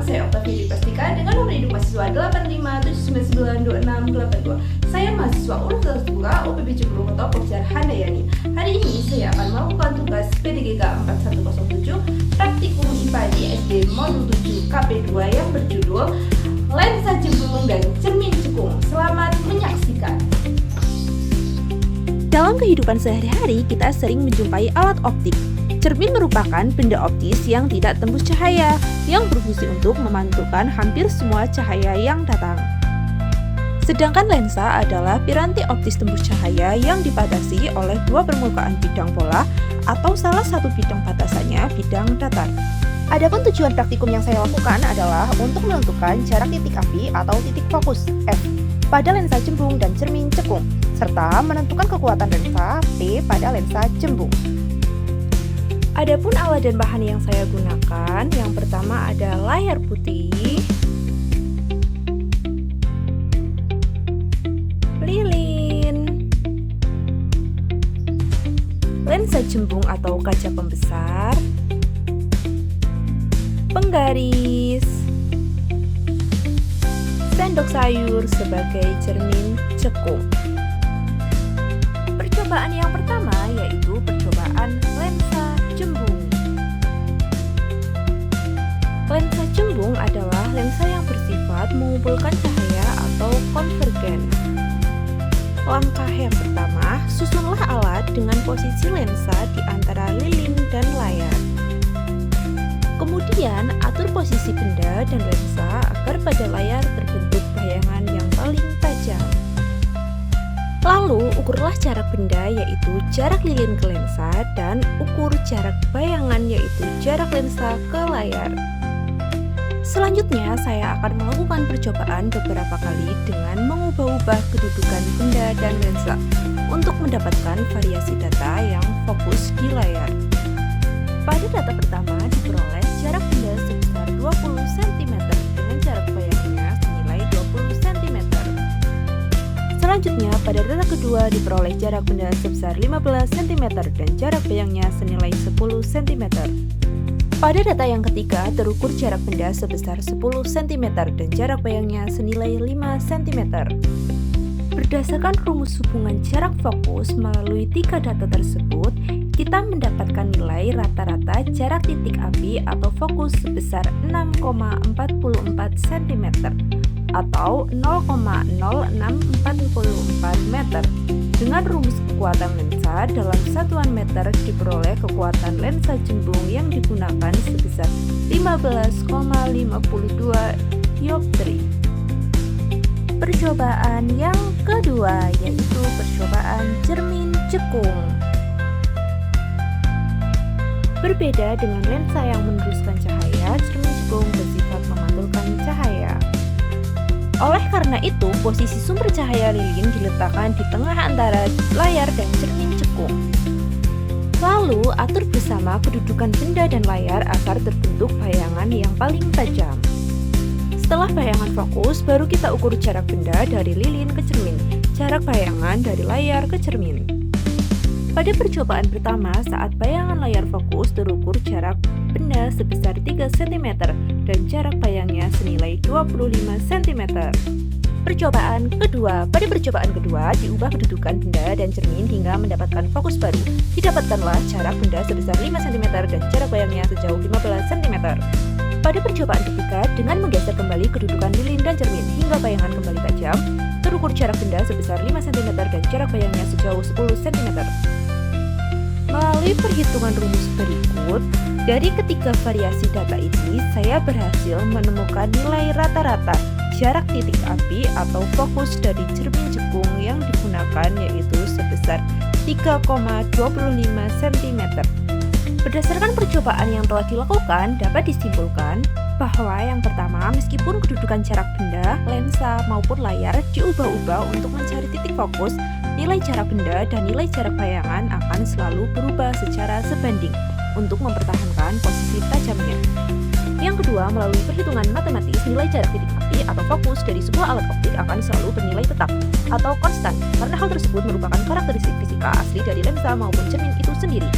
saya Octavia Dipastika dengan nomor induk mahasiswa 857992682. Saya mahasiswa Universitas Buka UPB Cemplung atau Pokjar Handayani. Hari ini saya akan melakukan tugas PDGK 4107 Praktikum IPA di SD Modul 7 KP2 yang berjudul Lensa Cemplung dan Cermin Cekung. Selamat menyaksikan. Dalam kehidupan sehari-hari, kita sering menjumpai alat optik. Cermin merupakan benda optis yang tidak tembus cahaya, yang berfungsi untuk memantulkan hampir semua cahaya yang datang. Sedangkan lensa adalah piranti optis tembus cahaya yang dibatasi oleh dua permukaan bidang pola atau salah satu bidang batasannya bidang datar. Adapun tujuan praktikum yang saya lakukan adalah untuk menentukan jarak titik api atau titik fokus F pada lensa cembung dan cermin cekung, serta menentukan kekuatan lensa P pada lensa cembung. Adapun alat dan bahan yang saya gunakan, yang pertama ada layar putih, lilin, lensa cembung atau kaca pembesar, penggaris, sendok sayur sebagai cermin cekung. Percobaan yang pertama yaitu percobaan lensa cembung. Lensa cembung adalah lensa yang bersifat mengumpulkan cahaya atau konvergen. Langkah yang pertama, susunlah alat dengan posisi lensa di antara lilin dan layar. Kemudian, atur posisi benda dan lensa agar pada layar terbentuk bayangan yang paling tajam. Lalu, ukurlah jarak benda yaitu jarak lilin ke lensa dan ukur jarak bayangan yaitu jarak lensa ke layar. Selanjutnya, saya akan melakukan percobaan beberapa kali dengan mengubah-ubah kedudukan benda dan lensa untuk mendapatkan variasi data yang fokus di layar. Pada data pertama diperoleh jarak benda sebesar 20 cm dengan jarak bayangnya senilai 20 cm. Selanjutnya, pada data kedua diperoleh jarak benda sebesar 15 cm dan jarak bayangnya senilai 10 cm. Pada data yang ketiga, terukur jarak benda sebesar 10 cm dan jarak bayangnya senilai 5 cm. Berdasarkan rumus hubungan jarak fokus melalui tiga data tersebut, kita mendapatkan nilai rata-rata jarak titik api atau fokus sebesar 6,44 cm atau 0,0644 meter. Dengan rumus kekuatan lensa dalam satuan meter diperoleh kekuatan lensa cembung yang digunakan sebesar 15,52 dioptri. Percobaan yang kedua yaitu percobaan cermin cekung. Berbeda dengan lensa yang meneruskan cahaya, cermin cekung bersifat memantulkan cahaya. Oleh karena itu, posisi sumber cahaya lilin diletakkan di tengah antara layar dan cermin cekung. Lalu, atur bersama kedudukan benda dan layar agar terbentuk bayangan yang paling tajam. Setelah bayangan fokus, baru kita ukur jarak benda dari lilin ke cermin, jarak bayangan dari layar ke cermin. Pada percobaan pertama, saat bayangan layar fokus terukur jarak benda sebesar 3 cm dan jarak bayangnya senilai 25 cm. Percobaan kedua, pada percobaan kedua diubah kedudukan benda dan cermin hingga mendapatkan fokus baru. Didapatkanlah jarak benda sebesar 5 cm dan jarak bayangnya sejauh 15 cm. Pada percobaan ketiga, dengan menggeser kembali kedudukan lilin dan cermin hingga bayangan kembali tajam, terukur jarak benda sebesar 5 cm dan jarak bayangnya sejauh 10 cm. Melalui perhitungan rumus berikut, dari ketiga variasi data ini, saya berhasil menemukan nilai rata-rata jarak titik api atau fokus dari cermin cekung yang digunakan yaitu sebesar 3,25 cm. Berdasarkan percobaan yang telah dilakukan, dapat disimpulkan bahwa yang pertama, meskipun kedudukan jarak benda, lensa maupun layar diubah-ubah untuk mencari titik fokus, nilai jarak benda dan nilai jarak bayangan akan selalu berubah secara sebanding untuk mempertahankan posisi tajamnya. Yang kedua, melalui perhitungan matematis, nilai jarak titik api atau fokus dari sebuah alat optik akan selalu bernilai tetap atau konstan, karena hal tersebut merupakan karakteristik fisika asli dari lensa maupun cermin itu sendiri.